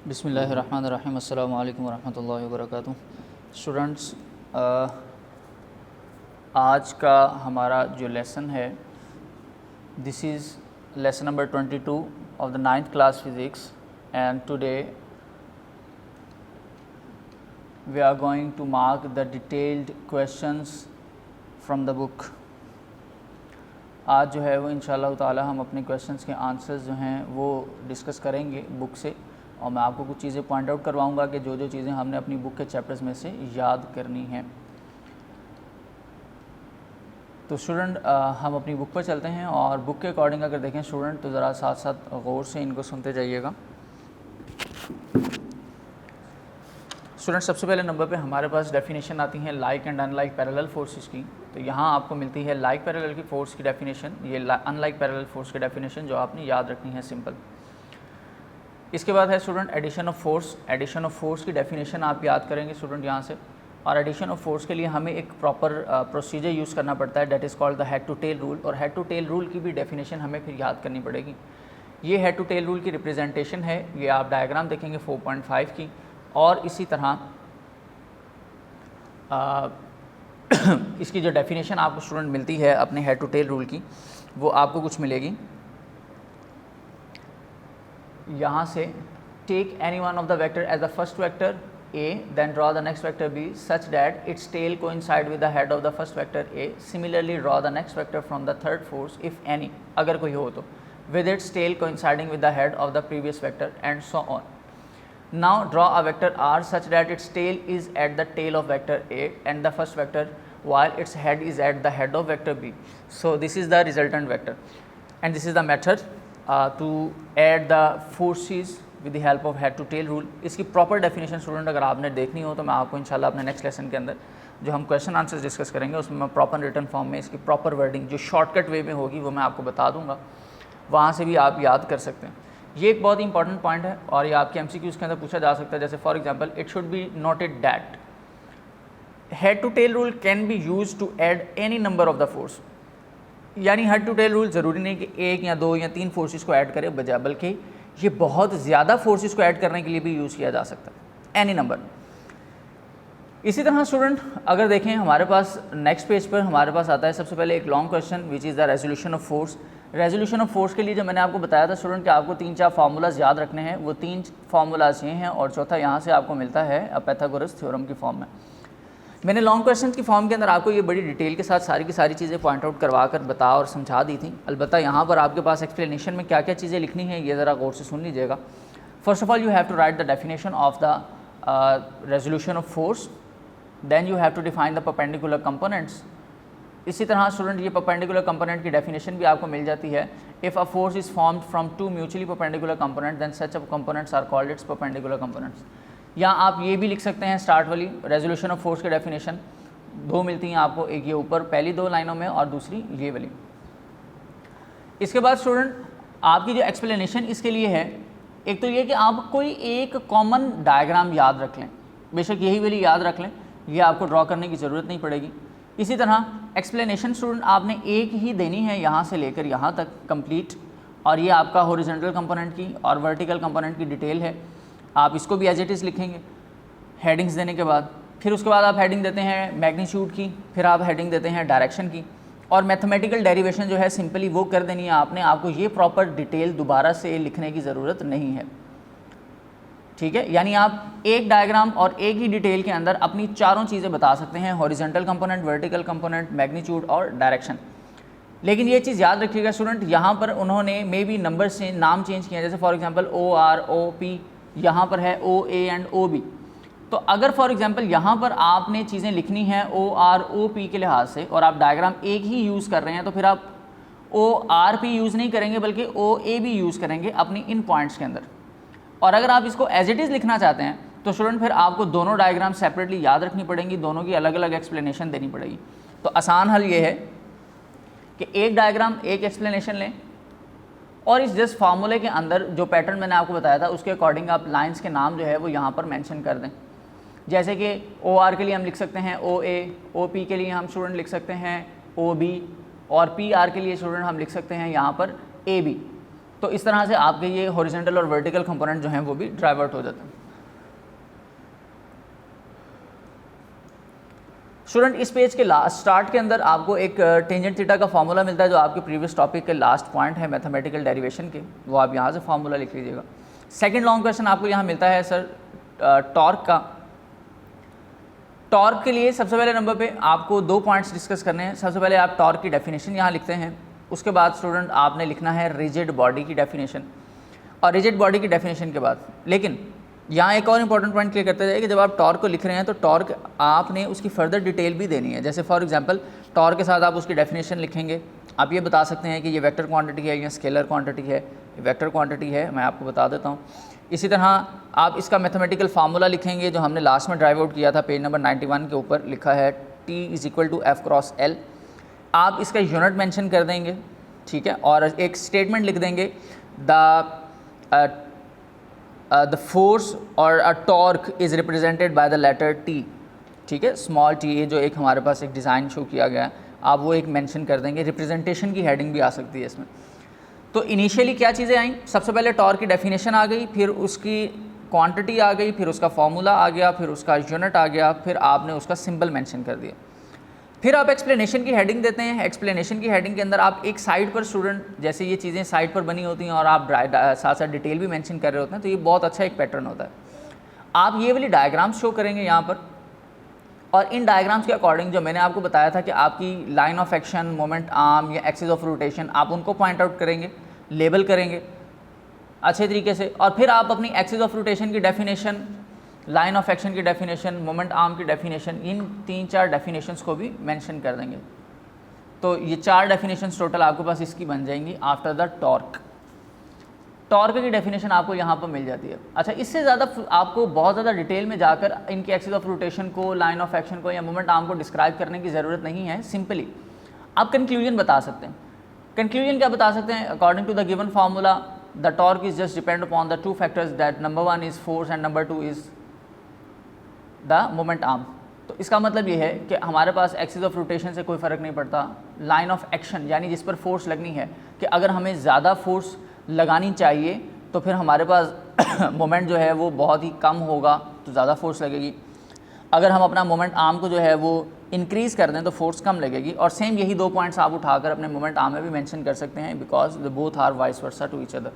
बिस्मिल्लाहिर्रहमानिर्रहीम अस्सलामु अलैकुम वरहमतुल्लाहि वबरकातुहू। स्टूडेंट्स, आज का हमारा जो लेसन है, this is lesson number 22 of the 9th class physics and today we are going to mark the detailed questions from the book. आज जो है वो इंशाअल्लाह ताला हम अपने क्वेश्चंस के आंसर्स जो हैं वो डिस्कस करेंगे बुक से, और मैं आपको कुछ चीज़ें पॉइंट आउट करवाऊंगा कि जो जो चीज़ें हमने अपनी बुक के चैप्टर्स में से याद करनी हैं। तो स्टूडेंट, हम अपनी बुक पर चलते हैं और बुक के अकॉर्डिंग अगर देखें स्टूडेंट तो ज़रा साथ साथ गौर से इनको सुनते जाइएगा। स्टूडेंट, सबसे पहले नंबर पे हमारे पास डेफिनेशन आती है like and unlike parallel forces की। तो यहाँ आपको मिलती है लाइक पैरेलल की फ़ोर्स की डेफिनेशन, ये अनलाइक पैरेलल फोर्स की डेफिनेशन जो आपने याद रखनी है, सिंपल। इसके बाद है student addition of force. Addition of force की डेफिनेशन आप याद करेंगे स्टूडेंट यहाँ से, और एडिशन ऑफ फोर्स के लिए हमें एक प्रॉपर प्रोसीजर यूज़ करना पड़ता है, that is called the head to tail rule. और हेड टू टेल रूल की भी डेफिनेशन हमें फिर याद करनी पड़ेगी। ये हेड टू टेल रूल की रिप्रेजेंटेशन है, ये आप डायग्राम देखेंगे 4.5 की। और इसी तरह इसकी जो डेफिनेशन आपको स्टूडेंट मिलती है अपने हेड टू टेल रूल की, वो आपको कुछ मिलेगी यहाँ से। Take any one of the vector as the first vector A, then draw the next vector B such that its tail coincide with the head of the first vector A. Similarly draw the next vector from the third force if any, अगर कोई हो तो, with its tail coinciding with the head of the previous vector and so on. Now draw a vector r such that its tail is at the tail of vector A and the first vector, while its head is at the head of vector B. So this is the resultant vector, and this is the method to add the forces with the help of head to tail rule. इसकी proper definition student अगर आपने देखनी हो तो मैं आपको इंशाल्लाह अपने नेक्स्ट लेसन के अंदर जो हम क्वेश्चन आंसर्स डिस्कस करेंगे उसमें मैं प्रॉपर रिटर्न फॉर्म में इसकी प्रॉपर वर्डिंग जो शॉर्टकट वे में होगी वो मैं आपको बता दूंगा, वहाँ से भी आप याद कर सकते हैं। ये एक बहुत ही इंपॉर्टेंट पॉइंट है और ये आपके एमसीक्यूज़ के अंदर पूछा जा सकता है। जैसे for example, it should be noted that head to tail rule can be use to add any number of the force. यानी हेड टू टेल रूल ज़रूरी नहीं कि एक या दो या तीन फोर्सेस को ऐड करे बजाय, बल्कि ये बहुत ज़्यादा फोर्सेस को ऐड करने के लिए भी यूज़ किया जा सकता है, एनी नंबर। इसी तरह स्टूडेंट अगर देखें हमारे पास नेक्स्ट पेज पर हमारे पास आता है सबसे पहले एक long question which is the resolution of force. Resolution of force के लिए जो मैंने आपको बताया था स्टूडेंट कि आपको 3-4 फार्मूलाज याद रखने हैं, वो 3 फार्मूलाज ये हैं और चौथा यहाँ से आपको मिलता है पाइथागोरस थ्योरम की फॉर्म में। मैंने लॉन्ग क्वेश्चन की फॉर्म के अंदर आपको ये बड़ी डिटेल के साथ सारी की सारी चीज़ें पॉइंट आउट करवा कर बता और समझा दी थी। अलबत्ता यहाँ पर आपके पास एक्सप्लेनेशन में क्या क्या चीज़ें लिखनी है ये ज़रा गौर से सुन लीजिएगा। First of all you have to write the definition of the resolution of force, then you have to define the perpendicular components. इसी तरह स्टूडेंट ये परपेंडिकुलर कंपोनेंट की डेफिनेशन भी आपको मिल जाती है। If a force is formed from 2 mutually perpendicular component then such a components are called its perpendicular components. या आप ये भी लिख सकते हैं स्टार्ट वाली रेजोल्यूशन ऑफ फोर्स की डेफिनेशन, दो मिलती हैं आपको, एक ये ऊपर पहली 2 लाइनों में और दूसरी ये वाली। इसके बाद स्टूडेंट आपकी जो एक्सप्लेनेशन इसके लिए है, एक तो ये कि आप कोई एक कॉमन डायग्राम याद रख लें, बेशक यही वाली याद रख लें, ये आपको ड्रॉ करने की ज़रूरत नहीं पड़ेगी। इसी तरह एक्सप्लेनेशन स्टूडेंट आपने एक ही देनी है यहाँ से लेकर यहाँ तक कंप्लीट, और ये आपका हॉरिजॉन्टल कंपोनेंट की और वर्टिकल कंपोनेंट की डिटेल है। आप इसको भी एज इट इज़ लिखेंगे हेडिंग्स देने के बाद। फिर उसके बाद आप हेडिंग देते हैं मैग्नीट्यूड की, फिर आप हेडिंग देते हैं डायरेक्शन की, और मैथमेटिकल डेरिवेशन जो है सिंपली वो कर देनी है आपने। आपको ये प्रॉपर डिटेल दोबारा से लिखने की ज़रूरत नहीं है, ठीक है। यानी आप एक डायग्राम और एक ही डिटेल के अंदर अपनी चारों चीज़ें बता सकते हैं, horizontal component, vertical component, magnitude और डायरेक्शन। लेकिन ये चीज़ याद रखिएगा स्टूडेंट, यहाँ पर उन्होंने मे बी नंबर से नाम चेंज किया, जैसे फॉर एग्जांपल OR OP, यहाँ पर है OA एंड OB। तो अगर फॉर एग्जांपल यहाँ पर आपने चीज़ें लिखनी हैं OR OP के लिहाज से और आप डायग्राम एक ही यूज़ कर रहे हैं, तो फिर आप ORP यूज़ नहीं करेंगे बल्कि OAB यूज़ करेंगे अपनी इन पॉइंट्स के अंदर। और अगर आप इसको एज इट इज़ लिखना चाहते हैं तो स्टूडेंट फिर आपको दोनों डायग्राम सेपरेटली याद रखनी पड़ेंगी, दोनों की अलग अलग एक्सप्लेनेशन देनी पड़ेगी। तो आसान हल ये है कि एक डायग्राम एक एक्सप्लेनेशन लें और इस जस्ट फार्मूले के अंदर जो पैटर्न मैंने आपको बताया था उसके अकॉर्डिंग आप लाइंस के नाम जो है वो यहाँ पर मेंशन कर दें। जैसे कि OR के लिए हम लिख सकते हैं OA, OP के लिए हम स्टूडेंट लिख सकते हैं OB, और PR के लिए स्टूडेंट हम लिख सकते हैं यहाँ पर AB। तो इस तरह से आपके ये हॉरिजॉन्टल और वर्टिकल कंपोनेंट जो हैं वो भी ड्राइव आउट हो जाते हैं। स्टूडेंट इस पेज के लास्ट स्टार्ट के अंदर आपको एक टेंजेंट थीटा का फार्मूला मिलता है जो आपके प्रीवियस टॉपिक के लास्ट पॉइंट है मैथमेटिकल डेरिवेशन के, वो आप यहाँ से फार्मूला लिख लीजिएगा। सेकंड लॉन्ग क्वेश्चन आपको यहाँ मिलता है सर टॉर्क का। टॉर्क के लिए सबसे पहले नंबर पे आपको 2 पॉइंट्स डिस्कस करने हैं। सबसे पहले आप टॉर्क की डेफिनेशन यहाँ लिखते हैं, उसके बाद स्टूडेंट आपने लिखना है रिजिड बॉडी की डेफिनेशन, और रिजिड बॉडी की डेफिनेशन के बाद लेकिन यहाँ एक और इंपॉर्टेंट पॉइंट क्लियर करते जाइए कि जब आप टॉर्क को लिख रहे हैं तो टॉर्क आपने उसकी फर्दर डिटेल भी देनी है। जैसे फॉर एग्जांपल टॉर्क के साथ आप उसकी डेफिनेशन लिखेंगे, आप ये बता सकते हैं कि ये वेक्टर क्वांटिटी है या स्केलर क्वांटिटी है। वेक्टर क्वांटिटी है, मैं आपको बता देता हूँ। इसी तरह आप इसका मैथमेटिकल फार्मूला लिखेंगे जो हमने लास्ट में ड्राइव आउट किया था, पेज नंबर 91 के ऊपर लिखा है T=F×L। आप इसका यूनिट मेंशन कर देंगे, ठीक है, और एक स्टेटमेंट लिख देंगे द फोर्स और a torque is represented by the letter T, ठीक है, स्मॉल t। ये जो एक हमारे पास एक डिज़ाइन शो किया गया है, आप वो एक मेंशन कर देंगे। रिप्रेजेंटेशन की हेडिंग भी आ सकती है इसमें। तो इनिशियली क्या चीज़ें आई, सबसे पहले टॉर्क की डेफिनेशन आ गई, फिर उसकी क्वांटिटी आ गई, फिर उसका फॉर्मूला आ गया, फिर उसका यूनिट आ गया, फिर आपने उसका सिंबल मेंशन कर दिया। फिर आप एक्सप्लेनेशन की हेडिंग देते हैं। एक्सप्लेनेशन की हेडिंग के अंदर आप एक साइड पर स्टूडेंट, जैसे ये चीज़ें साइड पर बनी होती हैं और आप साथ साथ डिटेल भी मेंशन कर रहे होते हैं, तो ये बहुत अच्छा एक पैटर्न होता है। आप ये वाली डायग्राम्स शो करेंगे यहाँ पर, और इन डायग्राम्स के अकॉर्डिंग जो मैंने आपको बताया था कि आपकी line of action, moment arm या एक्सिस ऑफ रोटेशन, आप उनको पॉइंट आउट करेंगे, लेबल करेंगे अच्छे तरीके से, और फिर आप अपनी एक्सिस ऑफ रोटेशन की डेफिनेशन, लाइन ऑफ एक्शन की डेफिनेशन, मोमेंट आर्म की डेफिनेशन, इन 3-4 डेफिनेशंस को भी मेंशन कर देंगे। तो ये 4 डेफिनेशंस टोटल आपके पास इसकी बन जाएंगी आफ्टर द टॉर्क। टॉर्क की डेफिनेशन आपको यहाँ पर मिल जाती है। अच्छा, इससे ज़्यादा आपको बहुत ज़्यादा डिटेल में जाकर इनकी एक्सिस ऑफ रोटेशन को, लाइन ऑफ एक्शन को या मोमेंट आर्म को डिस्क्राइब करने की ज़रूरत नहीं है। सिंपली आप कंक्लूजन बता सकते हैं। कंक्लूजन क्या बता सकते हैं? According to the given formula the torque is just depend upon the 2 factors that number 1 is force and number 2 is the moment arm. तो इसका मतलब ये है कि हमारे पास एक्सिस ऑफ रोटेशन से कोई फ़र्क नहीं पड़ता। लाइन ऑफ एक्शन यानी जिस पर फोर्स लगनी है, कि अगर हमें ज़्यादा फोर्स लगानी चाहिए तो फिर हमारे पास मोमेंट जो है वो बहुत ही कम होगा, तो ज़्यादा फोर्स लगेगी। अगर हम अपना मोमेंट आर्म को जो है वो इंक्रीज़ कर दें तो फोर्स कम लगेगी। और सेम यही 2 पॉइंट्स आप उठाकर अपने मोमेंट आर्म में भी मेंशन कर सकते हैं, because the both are vice versa to each other.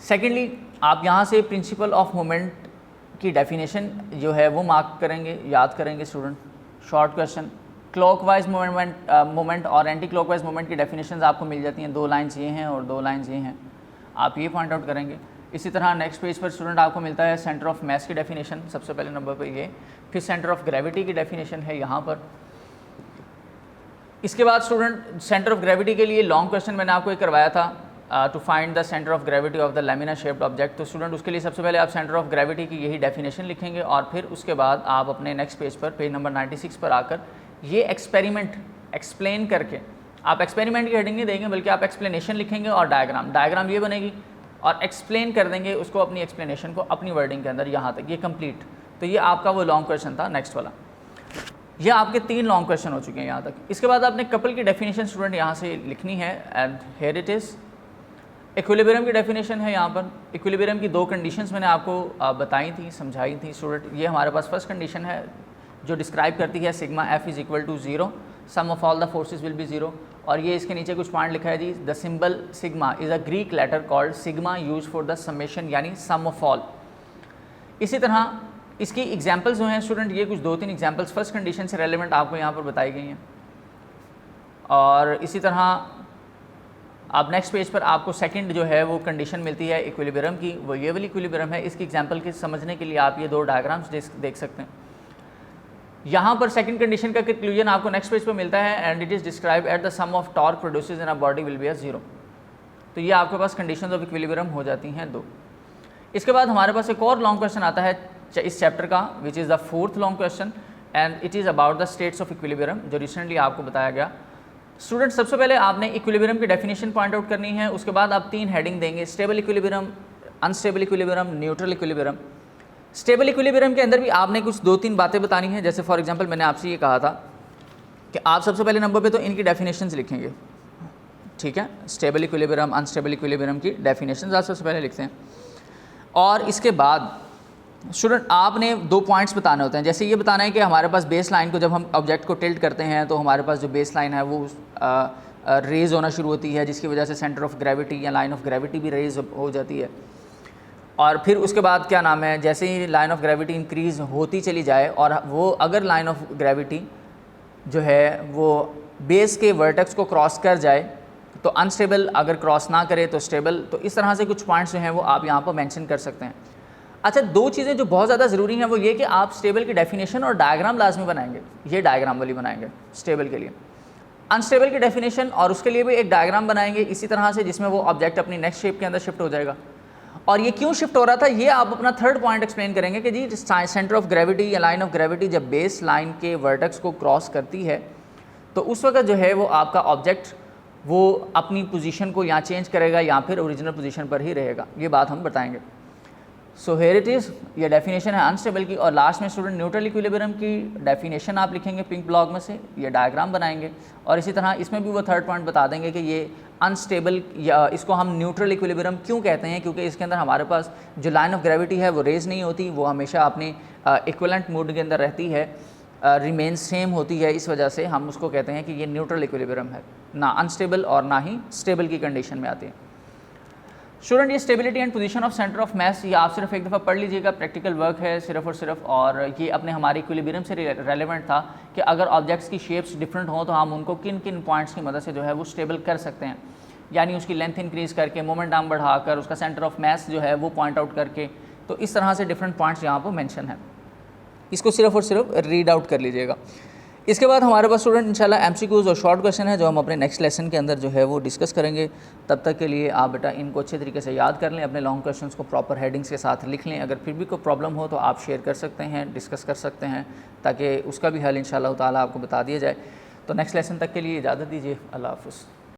Secondly, आप यहाँ से प्रिंसिपल ऑफ मोमेंट की डेफिनेशन जो है वो मार्क करेंगे, याद करेंगे student. Short question, clockwise moment और एंटी क्लॉकवाइज मोमेंट की डेफिनेशंस आपको मिल जाती हैं। 2 लाइंस ये हैं और 2 लाइंस ये हैं, आप ये पॉइंट आउट करेंगे। इसी तरह नेक्स्ट पेज पर स्टूडेंट आपको मिलता है सेंटर ऑफ मास की डेफिनेशन, सबसे पहले नंबर पर ये। फिर सेंटर ऑफ ग्रेविटी की डेफिनेशन है यहाँ पर। इसके बाद स्टूडेंट सेंटर ऑफ ग्रेविटी के लिए लॉन्ग क्वेश्चन मैंने आपको एक करवाया था, to find the centre of gravity of the lamina shaped object. तो स्टूडेंट उसके लिए सबसे पहले आप सेंटर ऑफ ग्रेविटी की यही डेफिनेशन लिखेंगे, और फिर उसके बाद आप अपने नेक्स्ट पेज पर, पेज नंबर 96 पर आकर ये एक्सपेरिमेंट एक्सप्लेन करके, आप एक्सपेरिमेंट की हेडिंग नहीं देंगे बल्कि आप एक्सप्लेनेशन लिखेंगे और डायग्राम ये बनेगी, और एक्सप्लेन कर देंगे उसको, अपनी एक्सप्लेनेशन को अपनी वर्डिंग के अंदर यहाँ तक, ये कंप्लीट। तो ये आपका वो लॉन्ग क्वेश्चन था नेक्स्ट वाला। ये आपके 3 लॉन्ग क्वेश्चन हो चुके हैं यहाँ तक। इसके बाद आपने कपल की डेफिनेशन स्टूडेंट यहाँ से लिखनी है, and here it is. Equilibrium की डेफिनेशन है यहाँ पर। इक्विलिब्रियम की 2 कंडीशंस मैंने आपको बताई थी, समझाई थी स्टूडेंट। ये हमारे पास फर्स्ट कंडीशन है जो डिस्क्राइब करती है sigma F is equal to 0, sum of all the forces will be 0। और ये इसके नीचे कुछ पॉइंट लिखा है जी, the symbol sigma is a Greek letter called sigma use for the summation यानी सम ऑफ ऑल। इसी तरह इसकी एग्जांपल्स जो हैं स्टूडेंट, ये कुछ 2-3 एग्जांपल्स फर्स्ट कंडीशन से रेलेवेंट आपको यहाँ पर बताई गई हैं। और इसी तरह आप नेक्स्ट पेज पर आपको सेकंड जो है वो कंडीशन मिलती है इक्विलिब्रियम की, वो ये वाली इक्विलिब्रियम है। इसकी एग्जांपल के समझने के लिए आप ये 2 डायग्राम्स देख सकते हैं। यहाँ पर सेकंड कंडीशन का कंक्लूजन आपको नेक्स्ट पेज पर मिलता है, and it is describe at the sum of torque produces in a body will be 0। तो ये आपके पास कंडीशंस ऑफ इक्विलिब्रियम हो जाती हैं 2। इसके बाद हमारे पास एक और लॉन्ग क्वेश्चन आता है इस चैप्टर का, which is the 4th long question, and it is about the states of equilibrium, जो रिसेंटली आपको बताया गया। स्टूडेंट सबसे पहले आपने इक्विलिब्रियम की डेफिनेशन पॉइंट आउट करनी है, उसके बाद आप 3 हेडिंग देंगे, stable equilibrium, unstable equilibrium, neutral equilibrium. Stable equilibrium के अंदर भी आपने कुछ 2-3 बातें बतानी हैं। जैसे फॉर एग्जांपल मैंने आपसे ये कहा था कि आप सबसे पहले नंबर पे तो इनकी डेफिनेशंस लिखेंगे, ठीक है, स्टेबल इक्विलिब्रियम अनस्टेबल इक्विलिब्रियम की डेफिनेशन आप सबसे पहले लिखते हैं। और इसके बाद स्टूडेंट आपने 2 पॉइंट्स बताने होते हैं। जैसे ये बताना है कि हमारे पास बेस लाइन को जब हम ऑब्जेक्ट को टिल्ट करते हैं तो हमारे पास जो बेस लाइन है वो रेज होना शुरू होती है, जिसकी वजह से सेंटर ऑफ ग्रेविटी या लाइन ऑफ ग्रेविटी भी रेज हो जाती है। और फिर उसके बाद क्या नाम है, जैसे ही लाइन ऑफ ग्रेविटी इंक्रीज़ होती चली जाए और वो अगर लाइन ऑफ ग्रेविटी जो है वो बेस के वर्टेक्स को क्रॉस कर जाए तो अनस्टेबल, अगर क्रॉस ना करे तो स्टेबल। तो इस तरह से कुछ पॉइंट्स जो हैं वो आप यहाँ पर मेंशन कर सकते हैं। अच्छा, 2 चीज़ें जो बहुत ज़्यादा ज़रूरी हैं वो ये कि आप स्टेबल की डेफिनेशन और डायग्राम लाजमी बनाएंगे। ये डायग्राम वाली बनाएंगे स्टेबल के लिए, अनस्टेबल की डेफिनेशन और उसके लिए भी एक डायग्राम बनाएंगे इसी तरह से, जिसमें वो ऑब्जेक्ट अपनी नेक्स्ट शेप के अंदर शिफ्ट हो जाएगा। और ये क्यों शिफ्ट हो रहा था ये आप अपना 3rd पॉइंट एक्सप्लेन करेंगे कि जी सेंटर ऑफ ग्रेविटी या लाइन ऑफ ग्रेविटी जब बेस लाइन के वर्टेक्स को क्रॉस करती है तो उस वक्त जो है वो आपका ऑब्जेक्ट वो अपनी पोजीशन को या चेंज करेगा या फिर ओरिजिनल पोजीशन पर ही रहेगा। ये बात हम बताएंगे। सो हियर इट इज़, ये डेफिनेशन है अनस्टेबल की। और लास्ट में स्टूडेंट न्यूट्रल इक्विलिब्रियम की डेफिनेशन आप लिखेंगे पिंक ब्लॉक में से, ये डायग्राम बनाएंगे और इसी तरह इसमें भी वो 3rd पॉइंट बता देंगे कि ये अनस्टेबल या इसको हम न्यूट्रल इक्विलिब्रियम क्यों कहते हैं, क्योंकि इसके अंदर हमारे पास जो लाइन ऑफ ग्रेविटी है वो रेज नहीं होती, वो हमेशा अपनी इक्विवेलेंट मोड के अंदर रहती है, रिमेन सेम होती है। इस वजह से हम उसको कहते हैं कि ये न्यूट्रल इक्विलिब्रियम है, ना अनस्टेबल और ना ही स्टेबल की कंडीशन में आती है। स्टूडेंट ये stability and position of centre of mass, ये आप सिर्फ एक दफ़ा पढ़ लीजिएगा, प्रैक्टिकल वर्क है सिर्फ और सिर्फ। और ये अपने हमारे इक्विलिब्रियम से रेलेवेंट था कि अगर ऑब्जेक्ट्स की शेप्स डिफरेंट हों तो हम उनको किन किन पॉइंट्स की मदद से जो है वो स्टेबल कर सकते हैं, यानी उसकी लेंथ इंक्रीज़ करके, मोमेंट आर्म बढ़ाकर, उसका सेंटर ऑफ मास जो है वो पॉइंट आउट करके। तो इस तरह से डिफरेंट पॉइंट्स यहाँ पर मेंशन है, इसको सिर्फ और सिर्फ रीड आउट कर लीजिएगा। इसके बाद हमारे पास स्टूडेंट इंशाल्लाह MCQs और शॉर्ट क्वेश्चन है जो हम अपने नेक्स्ट लेसन के अंदर जो है वो डिस्कस करेंगे। तब तक के लिए आप बेटा इनको अच्छे तरीके से याद कर लें, अपने लॉन्ग क्वेश्चंस को प्रॉपर हेडिंग्स के साथ लिख लें। अगर फिर भी कोई प्रॉब्लम हो तो आप शेयर कर सकते हैं, डिस्कस कर सकते हैं, ताकि उसका भी हल इंशाल्लाह ताला आपको बता दिया जाए। तो नेक्स्ट लेसन तक के लिए इजाज़त दीजिए, अल्लाह हाफ़िज़।